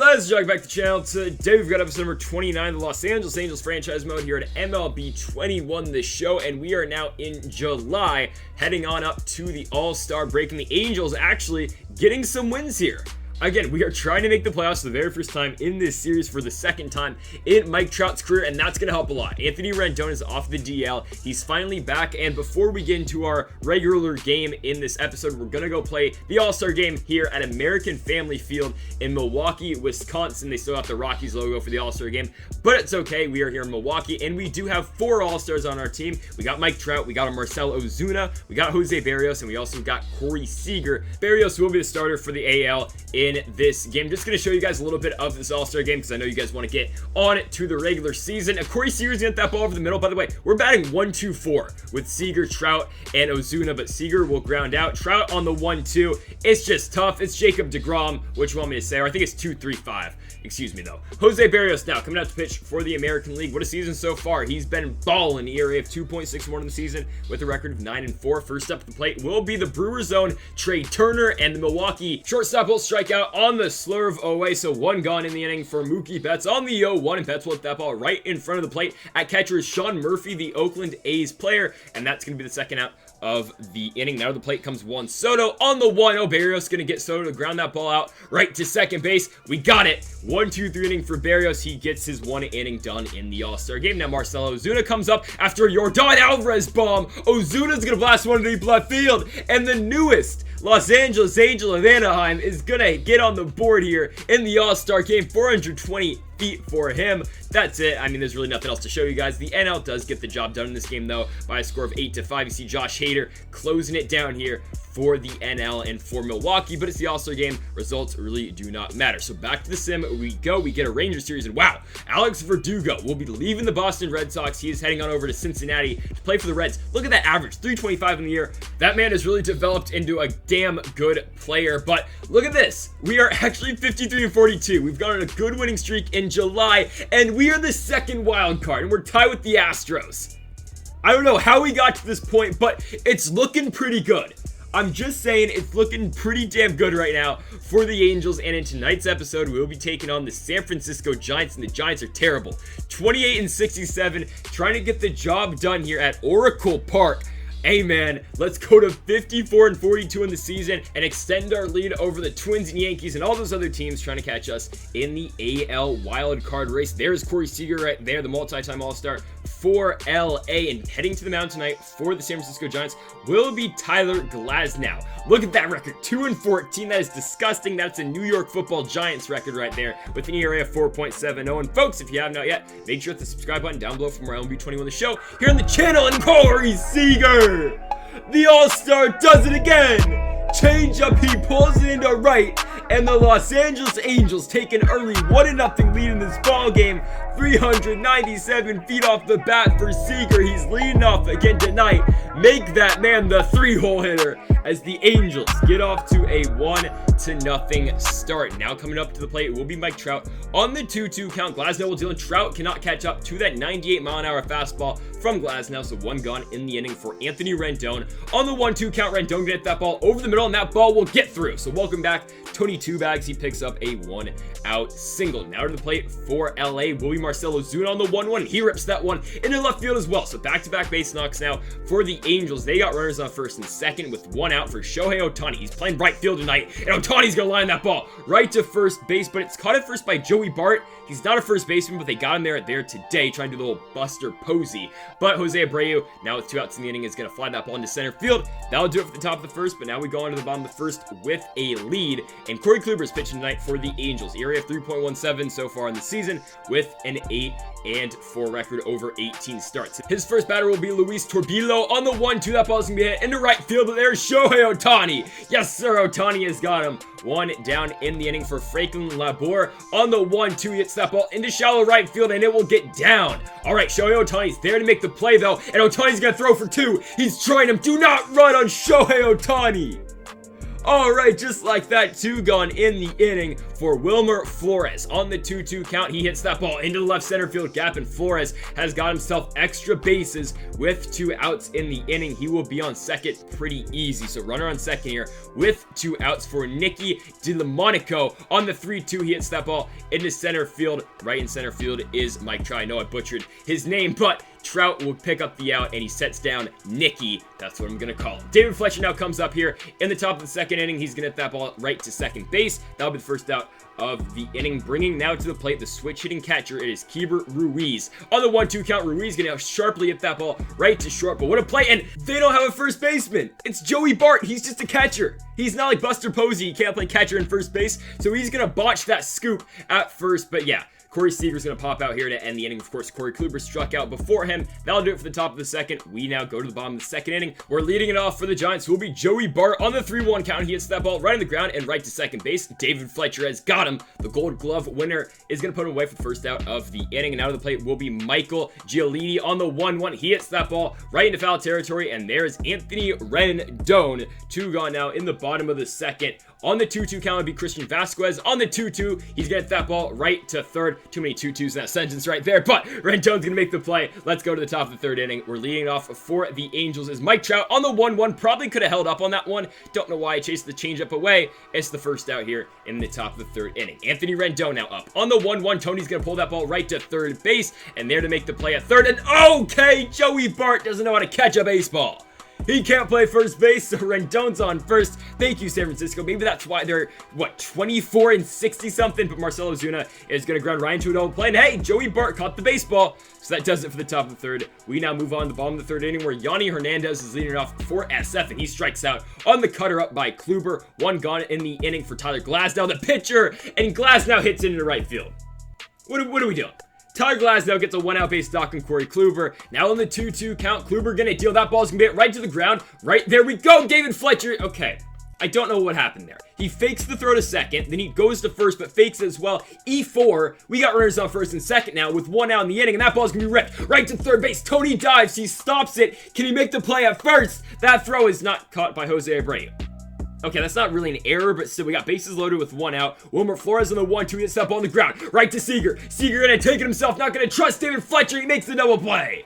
Let's jog back to the channel. Today we've got episode number 29, the Los Angeles Angels franchise mode here at MLB 21, the show, and we are now in July, heading on up to the All-Star break, and the Angels actually getting some wins here. Again, we are trying to make the playoffs for the very first time in this series for the second time in Mike Trout's career, and that's going to help a lot. Anthony Rendon is off the DL. He's finally back, and before we get into our regular game in this episode, we're going to go play the All-Star game here at American Family Field in Milwaukee, Wisconsin. They still have the Rockies logo for the All-Star game, but it's okay. We are here in Milwaukee, and we do have 4 All-Stars on our team. We got Mike Trout, we got a Marcell Ozuna, we got Jose Berrios, and we also got Corey Seager. Berrios will be the starter for the AL in this game. Just going to show you guys a little bit of this All-Star game because I know you guys want to get on to the regular season. Corey Seager's going to get that ball over the middle. By the way, we're batting 1-2-4 with Seager, Trout, and Ozuna, but Seager will ground out. Trout on the 1-2. It's just tough. It's Jacob deGrom. What you want me to say? Or I think it's 2-3-5. Excuse me, though. Jose Berrios now coming out to pitch for the American League. What a season so far. He's been balling. ERA of 2.61 in the season with a record of 9-4. First up at the plate will be the Brewers' own Trey Turner, and the Milwaukee shortstop will strike out on the slurve away, so 1 gone in the inning for Mookie Betts on the 0-1, and Betts will hit that ball right in front of the plate. At catcher is Sean Murphy, the Oakland A's player, and that's going to be the second out of the inning. Now to the plate comes Juan Soto on the 1-0. Berrios going to get Soto to ground that ball out right to second base. We got it. 1-2-3 inning for Berrios. He gets his 1 inning done in the All-Star game. Now Marcell Ozuna comes up after a Yordan Alvarez bomb. Ozuna's going to blast one to deep left field, and the newest Los Angeles Angel of Anaheim is going to get on the board here in the All-Star game. 420 feet for him. That's it. I mean, there's really nothing else to show you guys. The NL does get the job done in this game, though, by a score of 8-5. You see Josh Hader closing it down here for the NL and for Milwaukee, but it's the All-Star game. Results really do not matter. So back to the sim we go. We get a Ranger series, and wow, Alex Verdugo will be leaving the Boston Red Sox. He is heading on over to Cincinnati to play for the Reds. Look at that average, 325 in the year. That man has really developed into a damn good player, but look at this. We are actually 53-42. We've got on a good winning streak in July, and we are the second wild card, and we're tied with the Astros. I don't know how we got to this point, but it's looking pretty good. I'm just saying, it's looking pretty damn good right now for the Angels, and in tonight's episode, we will be taking on the San Francisco Giants, and the Giants are terrible. 28-67, trying to get the job done here at Oracle Park. Hey man, let's go to 54-42 in the season and extend our lead over the Twins and Yankees and all those other teams trying to catch us in the AL wildcard race. There's Corey Seager right there, the multi-time All-Star for LA, and heading to the mound tonight for the San Francisco Giants will be Tyler Glasnow. Look at that record, 2-14. That is disgusting. That's a New York Football Giants record right there with an ERA of 4.70. And folks, if you have not yet, make sure to hit the subscribe button down below for more MLB 21 the show here on the channel. And Corey Seager, the All-Star, does it again. Change up, he pulls it into right, and the Los Angeles Angels take an early 1-0 lead in this ball game. 397 feet off the bat for Seager. He's leading off again tonight. Make that man the 3-hole hitter as the Angels get off to a 1-0 start. Now coming up to the plate will be Mike Trout on the 2-2 count. Glasnow will deal, and Trout cannot catch up to that 98-mile-an-hour fastball from Glasnow, so 1 gone in the inning for Anthony Rendon. On the 1-2 count, Rendon gonna hit that ball over the middle, and that ball will get through. So welcome back, Tony Two Bags. He picks up a 1-out single. Now to the plate for LA will be Marcell Ozuna on the 1-1. He rips that one into left field as well. So back-to-back base knocks now for the Angels. They got runners on first and second with 1 out for Shohei Ohtani. He's playing right field tonight, and Ohtani's gonna line that ball right to first base, but it's caught at first by Joey Bart. He's not a first baseman, but they got him there today, trying to do the little Buster Posey. But Jose Abreu, now with 2 outs in the inning, is going to fly that ball into center field. That'll do it for the top of the first, but now we go on to the bottom of the first with a lead. And Corey Kluber is pitching tonight for the Angels. ERA of 3.17 so far in the season with an 8-4 record over 18 starts. His first batter will be Luis Torbillo on the 1-2. That ball's going to be hit into right field, but there's Shohei Ohtani. Yes, sir, Ohtani has got him. 1 down in the inning for Franklin Labor on the 1-2. He hits that ball into shallow right field, and it will get down. All right, Shohei Ohtani's there to make the play, though, and Ohtani's going to throw for 2. He's trying him. Do not run on Shohei Ohtani. All right, just like that, 2 gone in the inning for Wilmer Flores. On the 2-2 count, he hits that ball into the left center field gap, and Flores has got himself extra bases with 2 outs in the inning. He will be on second pretty easy. So runner on second here with 2 outs for Nicky Delmonico. On the 3-2, he hits that ball into center field. Right in center field is Mike Trout. I know I butchered his name, but Trout will pick up the out, and he sets down Nicky. That's what I'm going to call him. David Fletcher now comes up here in the top of the second inning. He's going to hit that ball right to second base. That'll be the first out of the inning. Bringing now to the plate the switch hitting catcher. It is Keibert Ruiz. On the 1-2 count, Ruiz going to sharply hit that ball right to short. But what a play, and they don't have a first baseman. It's Joey Bart. He's just a catcher. He's not like Buster Posey. He can't play catcher in first base, so he's going to botch that scoop at first. But yeah, Corey Seager's going to pop out here to end the inning. Of course, Corey Kluber struck out before him. That'll do it for the top of the second. We now go to the bottom of the second inning. We're leading it off for the Giants, who will be Joey Bart. On the 3-1 count, he hits that ball right on the ground and right to second base. David Fletcher has got him. The Gold Glove winner is going to put him away for the first out of the inning. And out of the plate will be Michael Gioliti. On the 1-1, he hits that ball right into foul territory. And there's Anthony Rendon. 2 gone now in the bottom of the second. On the 2-2 count would be Christian Vasquez. On the 2-2, he's going to hit that ball right to third. Too many 2-2s in that sentence right there, but Rendon's going to make the play. Let's go to the top of the third inning. We're leading off for the Angels is Mike Trout. On the 1-1, probably could have held up on that one. Don't know why I chased the changeup away. It's the first out here in the top of the third inning. Anthony Rendon now up. On the 1-1, Tony's going to pull that ball right to third base, and there to make the play at third. And okay, Joey Bart doesn't know how to catch a baseball. He can't play first base, so Rendon's on first. Thank you, San Francisco. Maybe that's why they're, 24 and 60 something, but Marcell Ozuna is going to ground right into a double play. And hey, Joey Bart caught the baseball. So that does it for the top of the third. We now move on to the bottom of the third inning, where Yanni Hernandez is leading it off for SF, and he strikes out on the cutter up by Kluber. 1 gone in the inning for Tyler Glasnow, the pitcher, and Glasnow hits it into right field. What are we doing? Tyler Glasnow gets a 1-out base knock on Corey Kluber. Now on the 2-2 count, Kluber gonna deal. That ball's gonna be hit right to the ground. Right there we go, David Fletcher. Okay, I don't know what happened there. He fakes the throw to second, then he goes to first, but fakes it as well. E4, we got runners on first and second now with 1 out in the inning, and that ball's gonna be ripped right to third base. Tony dives, he stops it. Can he make the play at first? That throw is not caught by Jose Abreu. Okay, that's not really an error, but still, we got bases loaded with 1 out. Wilmer Flores on the 1-2, hits up on the ground. Right to Seager. Seager gonna take it himself, not gonna trust David Fletcher. He makes the double play.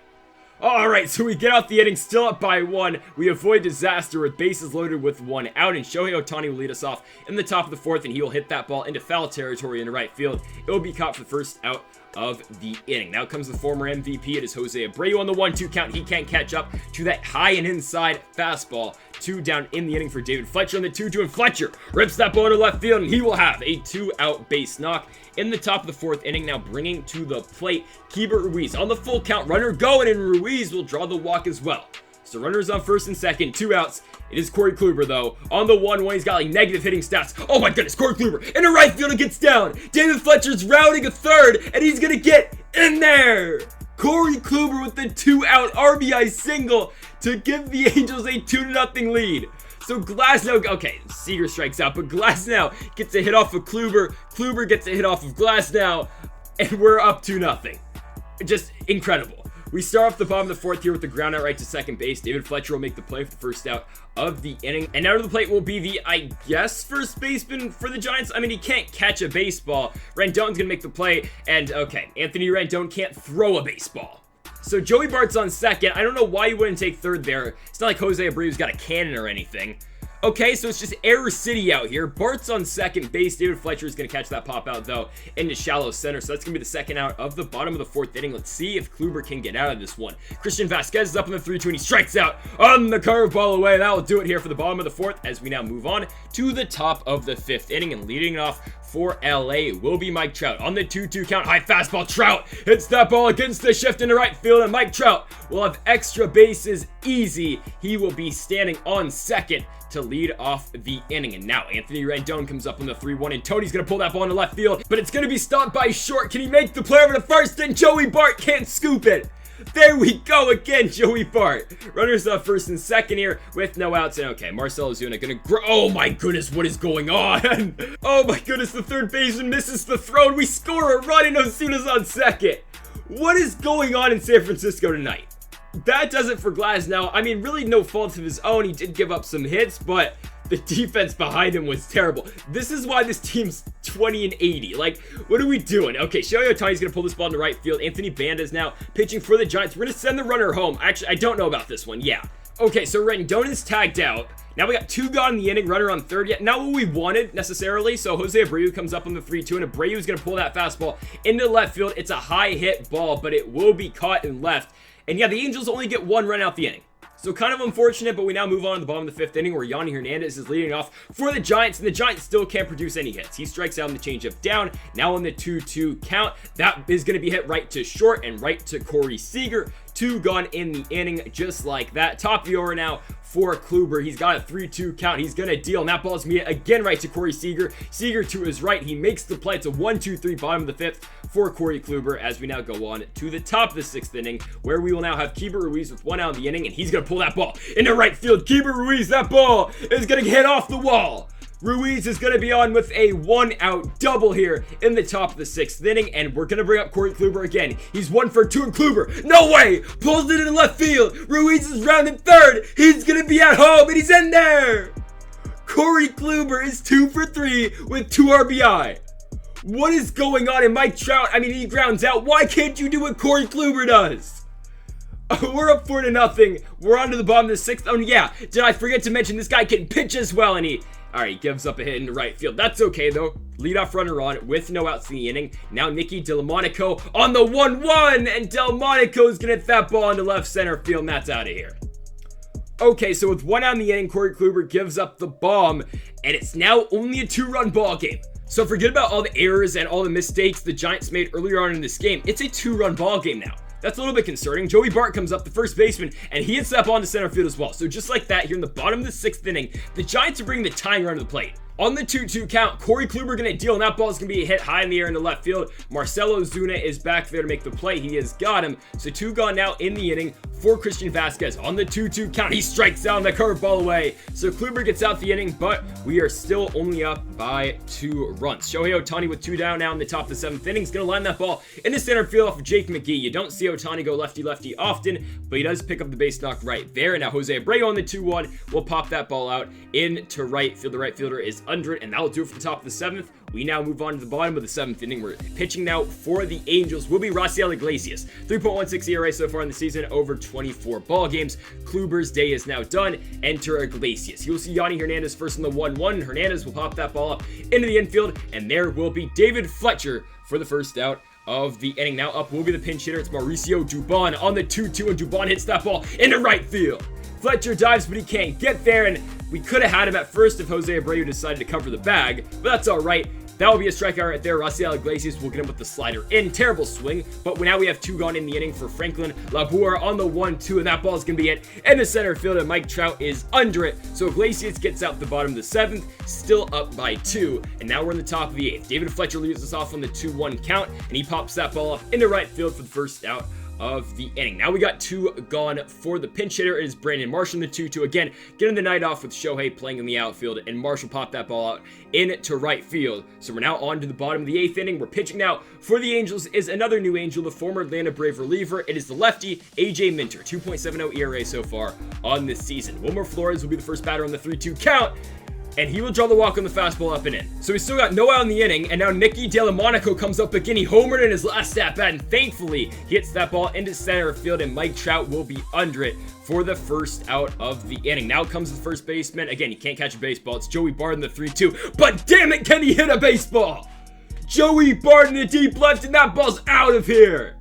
Alright, so we get out the inning, still up by 1. We avoid disaster with bases loaded with 1 out, and Shohei Ohtani will lead us off in the top of the 4th, and he will hit that ball into foul territory into right field. It will be caught for the first out of the inning. Now comes the former MVP. It is Jose Abreu on the 1-2 count. He can't catch up to that high and inside fastball. 2 down in the inning for David Fletcher on the 2-2, and Fletcher rips that ball to left field, and he will have a 2-out base knock in the top of the 4th inning. Now bringing to the plate Keibert Ruiz on the full count. Runner going, and Ruiz will draw the walk as well. So runners on first and second, 2 outs. It is Corey Kluber, though. On the 1-1, he's got like negative hitting stats. Oh my goodness, Corey Kluber in the right field and gets down. David Fletcher's rounding a third, and he's gonna get in there. Corey Kluber with the 2-out RBI single to give the Angels a 2-0 lead. So Glasnow, okay, Seager strikes out, but Glasnow gets a hit off of Kluber. Kluber gets a hit off of Glasnow, and we're up 2-0. Just incredible. We start off the bottom of the 4th here with the ground out right to second base. David Fletcher will make the play for the first out of the inning. And out of the plate will be the, I guess, first baseman for the Giants. I mean, he can't catch a baseball. Rendon's going to make the play. And, okay, Anthony Rendon can't throw a baseball. So Joey Bart's on second. I don't know why you wouldn't take third there. It's not like Jose Abreu's got a cannon or anything. Okay, so it's just Error City out here. Bart's on second base. David Fletcher is going to catch that pop out, though, into shallow center. So that's going to be the second out of the bottom of the 4th inning. Let's see if Kluber can get out of this one. Christian Vasquez is up on the 3-2, and he strikes out on the curveball away. That will do it here for the bottom of the 4th as we now move on to the top of the 5th inning. And leading it off for LA will be Mike Trout. On the 2-2 count, high fastball. Trout hits that ball against the shift into right field, and Mike Trout will have extra bases easy. He will be standing on second to lead off the inning. And now Anthony Rendon comes up on the 3-1, and Tony's gonna pull that ball into left field, but it's gonna be stopped by short. Can he make the play over to first? And Joey Bart can't scoop it. There we go again, Joey Bart. Runners up first and second here with no outs. And okay, Marcell Ozuna gonna oh my goodness, what is going on? Oh my goodness, the third baseman misses the throw, and we score a run, and Ozuna's on second. What is going on in San Francisco tonight? That does it for Glasnow. I mean, really no fault of his own. He did give up some hits, but The defense behind him was terrible. This is why this team's 20-80. Like, what are we doing? Okay, Shohei Ohtani's going to pull this ball in the right field. Anthony Banda is now pitching for the Giants. We're going to send the runner home. Actually, I don't know about this one. Yeah. Okay, so Rendon's tagged out. Now we got 2 gone in the inning, runner on third yet. Not what we wanted necessarily. So Jose Abreu comes up on the 3-2, and Abreu is going to pull that fastball into left field. It's a high hit ball, but it will be caught in left. And yeah, the Angels only get 1 run out the inning. So kind of unfortunate, but we now move on to the bottom of the 5th inning where Yonny Hernandez is leading off for the Giants, and the Giants still can't produce any hits. He strikes out on the changeup down, now on the 2-2 count. That is going to be hit right to short and right to Corey Seager. 2 gone in the inning, just like that. Top of the order now for Kluber. He's got a 3-2 count. He's going to deal, and that ball's going to be again right to Corey Seager. Seager to his right. He makes the play. It's a 1-2-3 bottom of the 5th for Corey Kluber as we now go on to the top of the 6th inning where we will now have Keibert Ruiz with 1 out in the inning, and he's going to pull that ball into right field. Keibert Ruiz, that ball is going to hit off the wall. Ruiz is going to be on with a 1-out double here in the top of the 6th inning, and we're going to bring up Corey Kluber again. He's 1 for 2, and Kluber, no way, pulls it into left field. Ruiz is rounding third. He's going to be at home, and he's in there. Corey Kluber is 2 for 3 with 2 RBI. What is going on? And Mike Trout, I mean, he grounds out. Why can't you do what Corey Kluber does? We're up 4-0. We're on to the bottom of the 6th. Oh, yeah. Did I forget to mention this guy can pitch as well? And he gives up a hit in the right field. That's okay, though. Leadoff runner on with no outs in the inning. Now Nicky Delmonico on the 1-1. And Delmonico's going to hit that ball into left center field. And that's out of here. Okay, so with 1 out in the inning, Corey Kluber gives up the bomb. And it's now only a 2-run ball game. So forget about all the errors and all the mistakes the Giants made earlier on in this game. It's a 2-run ball game now. That's a little bit concerning. Joey Bart comes up, the first baseman, and he hits that ball into center field as well. So just like that, here in the bottom of the 6th inning, the Giants are bringing the tying run to the plate. On the 2-2 count, Corey Kluber going to deal, and that ball is going to be hit high in the air into left field. Marcelo Zuna is back there to make the play. He has got him. So 2 gone now in the inning for Christian Vasquez. On the 2-2 count, he strikes down the curveball away. So Kluber gets out the inning, but we are still only up by 2 runs. Shohei Ohtani with 2 down now in the top of the 7th inning. He's going to line that ball into center field off of Jake McGee. You don't see Ohtani go lefty-lefty often, but he does pick up the base knock right there. And now Jose Abreu on the 2-1 will pop that ball out into right field. The right fielder is under it, and that will do it for the top of the 7th. We now move on to the bottom of the 7th inning. We're pitching now for the Angels will be Raisel Iglesias. 3.16 ERA so far in the season, over 24 ball games. Kluber's day is now done. Enter Iglesias. You'll see Yonny Hernandez first in the 1-1. Hernandez will pop that ball up into the infield, and there will be David Fletcher for the first out of the inning. Now up will be the pinch hitter. It's Mauricio Dubon on the 2-2, and Dubon hits that ball into right field. Fletcher dives, but he can't get there, and we could have had him at first if Jose Abreu decided to cover the bag, but that's all right. That will be a strikeout right there. Raisel Iglesias will get him with the slider in. Terrible swing, but now we have 2 gone in the inning for Franklin Labur on the 1-2, and that ball is going to be hit in the center field, and Mike Trout is under it. So Iglesias gets out the bottom of the 7th, still up by 2, and now we're in the top of the 8th. David Fletcher leads us off on the 2-1 count, and he pops that ball up into right field for the first out of the inning. Now we got 2 gone for the pinch hitter. It is Brandon Marshall in the 2-2. Again, getting the night off with Shohei playing in the outfield, and Marshall popped that ball out into right field. So we're now on to the bottom of the 8th inning. We're pitching now for the Angels is another new Angel, the former Atlanta Brave reliever. It is the lefty, AJ Minter. 2.70 ERA so far on this season. Wilmer Flores will be the first batter on the 3-2 count, and he will draw the walk on the fastball up and in. So we still got no out in the inning, and now Nicky Delmonico comes up again. He homered in his last at-bat, and thankfully he hits that ball into center field, and Mike Trout will be under it for the first out of the inning. Now comes the first baseman. Again, he can't catch a baseball. It's Joey Bart in the 3-2, but damn it, can he hit a baseball? Joey Bart in the deep left, and that ball's out of here.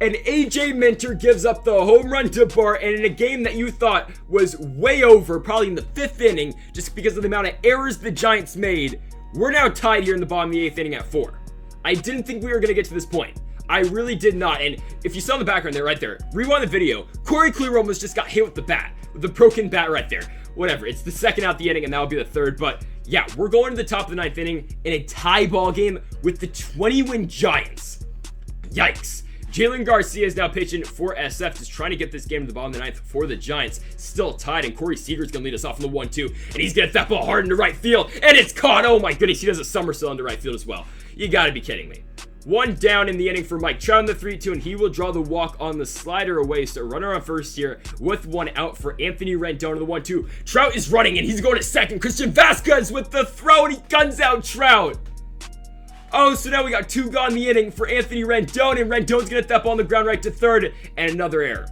And AJ Minter gives up the home run to Bart, and in a game that you thought was way over, probably in the 5th inning, just because of the amount of errors the Giants made, we're now tied here in the bottom of the 8th inning at 4. I didn't think we were going to get to this point. I really did not. And if you saw in the background there, right there, rewind the video, Corey Kluber almost just got hit with the bat, with the broken bat right there. Whatever, it's the 2nd out the inning, and that'll be the 3rd. But yeah, we're going to the top of the 9th inning in a tie ball game with the 20-win Giants. Yikes. Jalen Garcia is now pitching for SF, just trying to get this game to the bottom of the 9th for the Giants. Still tied, and Corey Seager's going to lead us off in the 1-2, and he's going to that ball hard into right field, and it's caught. Oh my goodness, he does a somersault into right field as well. You got to be kidding me. One down in the inning for Mike Trout in the 3-2, and he will draw the walk on the slider away. So runner on first here with one out for Anthony Rendon in the 1-2. Trout is running, and he's going to second. Christian Vasquez with the throw, and he guns out Trout. Oh, so now we got 2 gone in the inning for Anthony Rendon, and Rendon's gonna get that ball on the ground right to third, and another error.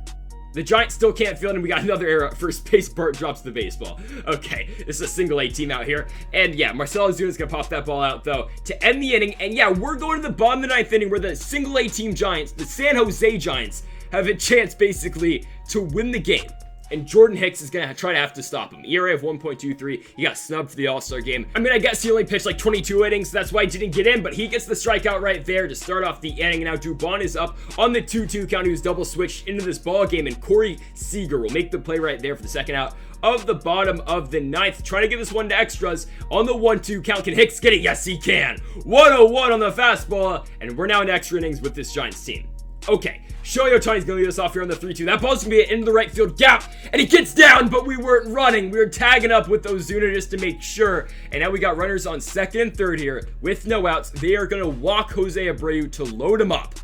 The Giants still can't field, and we got another error at first base. Bart drops the baseball. Okay, this is a single A team out here. And yeah, Marcell Ozuna's gonna pop that ball out, though, to end the inning. And yeah, we're going to the bottom of the 9th inning where the single A team Giants, the San Jose Giants, have a chance, basically, to win the game. And Jordan Hicks is going to try to have to stop him. ERA of 1.23. He got snubbed for the All-Star game. I mean, I guess he only pitched like 22 innings. So that's why he didn't get in. But he gets the strikeout right there to start off the inning. And now Dubon is up on the 2-2 count. He was double switched into this ball game. And Corey Seager will make the play right there for the second out of the bottom of the 9th. Trying to get this one to extras on the 1-2 count. Can Hicks get it? Yes, he can. 101 on the fastball. And we're now in extra innings with this Giants team. Okay, Shohei Ohtani's going to lead us off here on the 3-2. That ball's going to be into the right field gap, and he gets down, but we weren't running. We were tagging up with Ozuna just to make sure. And now we got runners on second and third here with no outs. They are going to walk Jose Abreu to load him up.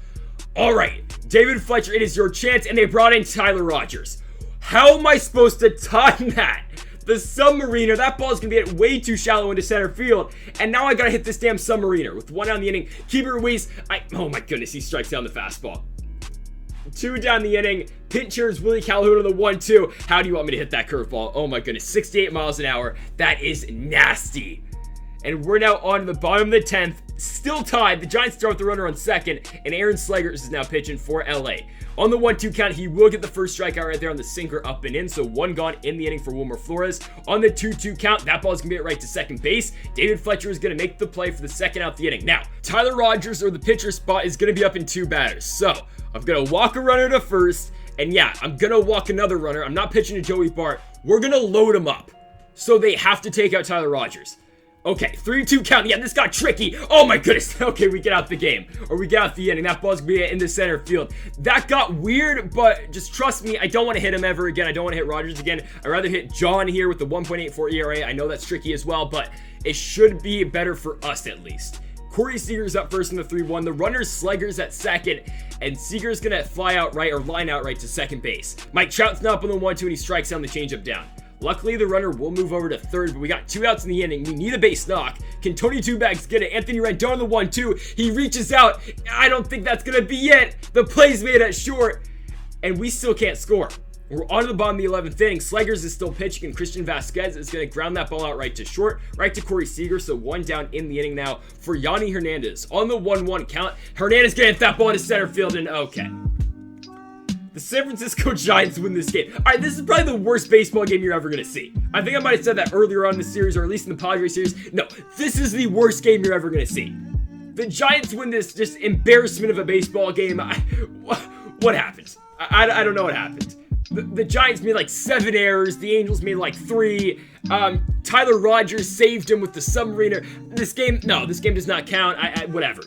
All right, David Fletcher, it is your chance, and they brought in Tyler Rogers. How am I supposed to time that? The submariner, that ball's gonna be at way too shallow into center field, and now I gotta hit this damn submariner with 1 out in the inning. Keeper Ruiz, oh my goodness, he strikes down the fastball. 2 down the inning. Pitchers Willie Calhoun on the 1-2. How do you want me to hit that curveball? Oh my goodness, 68 miles an hour. That is nasty. And we're now on the bottom of the 10th. Still tied. The Giants start with the runner on second, and Aaron Slegers is now pitching for LA. On the 1-2 count, he will get the first strikeout right there on the sinker up and in. So 1 gone in the inning for Wilmer Flores. On the 2-2 count, that ball is going to be right to second base. David Fletcher is going to make the play for the second out the inning. Now, Tyler Rogers, or the pitcher spot, is going to be up in 2 batters. So I'm going to walk a runner to first. And yeah, I'm going to walk another runner. I'm not pitching to Joey Bart. We're going to load him up. So they have to take out Tyler Rogers. Okay, 3-2 count. Yeah, this got tricky. Oh my goodness. Okay, we get out the game. Or we get out the inning. That ball's gonna be in the center field. That got weird, but just trust me, I don't want to hit him ever again. I don't want to hit Rogers again. I'd rather hit John here with the 1.84 ERA. I know that's tricky as well, but it should be better for us at least. Corey Seager's up first in the 3-1. The runner's Slegers at second, and Seager's gonna fly out right, or line out right to second base. Mike Trout's now up on the 1-2, and he strikes down the changeup down. Luckily, the runner will move over to third, but we got 2 outs in the inning. We need a base knock. Can Tony Two Bags get it? Anthony Rendon on the 1-2. He reaches out. I don't think that's going to be it. The play's made at short, and we still can't score. We're on to the bottom of the 11th inning. Slegers is still pitching, and Christian Vasquez is going to ground that ball out right to short, right to Corey Seager. So 1 down in the inning now for Yanni Hernandez. On the 1-1 count, Hernandez going to hit that ball into center field, and okay. The San Francisco Giants win this game. All right, this is probably the worst baseball game you're ever going to see. I think I might have said that earlier on in the series, or at least in the Padres series. No, this is the worst game you're ever going to see. The Giants win this just embarrassment of a baseball game. What happened? I don't know what happened. The Giants made like 7 errors. The Angels made like 3. Tyler Rogers saved him with the submariner. This game does not count. Whatever.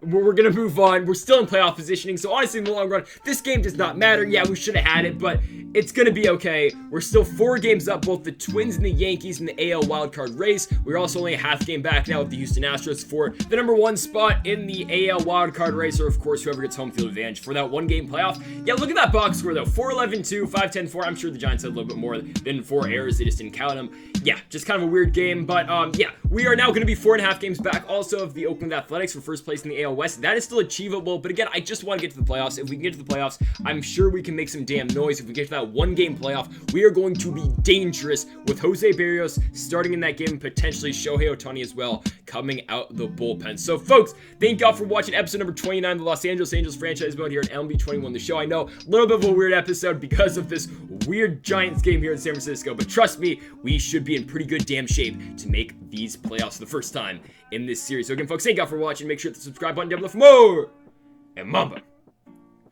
We're going to move on. We're still in playoff positioning. So honestly, in the long run, this game does not matter. Yeah, we should have had it, but it's going to be okay. We're still 4 games up, both the Twins and the Yankees in the AL wildcard race. We're also only a half game back now with the Houston Astros for the number 1 spot in the AL wildcard race, or of course, whoever gets home field advantage for that 1-game playoff. Yeah, look at that box score though. 4-11-2, 5-10-4. I'm sure the Giants had a little bit more than 4 errors. They just didn't count them. Yeah, just kind of a weird game, but yeah, we are now going to be 4.5 games back also of the Oakland Athletics for first place in the AL West. That is still achievable, but again, I just want to get to the playoffs. If we can get to the playoffs, I'm sure we can make some damn noise. If we get to that 1-game playoff, we are going to be dangerous with Jose Berrios starting in that game, and potentially Shohei Ohtani as well coming out the bullpen. So folks, thank y'all for watching episode number 29 of the Los Angeles Angels franchise mode here at MLB 21 the show. I know, a little bit of a weird episode because of this weird Giants game here in San Francisco, but trust me, we should be in pretty good damn shape to make these playoffs for the first time in this series. So again, folks, thank y'all for watching. Make sure to hit the subscribe button down below for more. And Mamba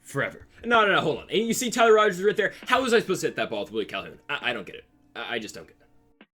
forever. No, hold on. And you see Tyler Rogers right there. How was I supposed to hit that ball with Willie Calhoun? I don't get it. I just don't get it.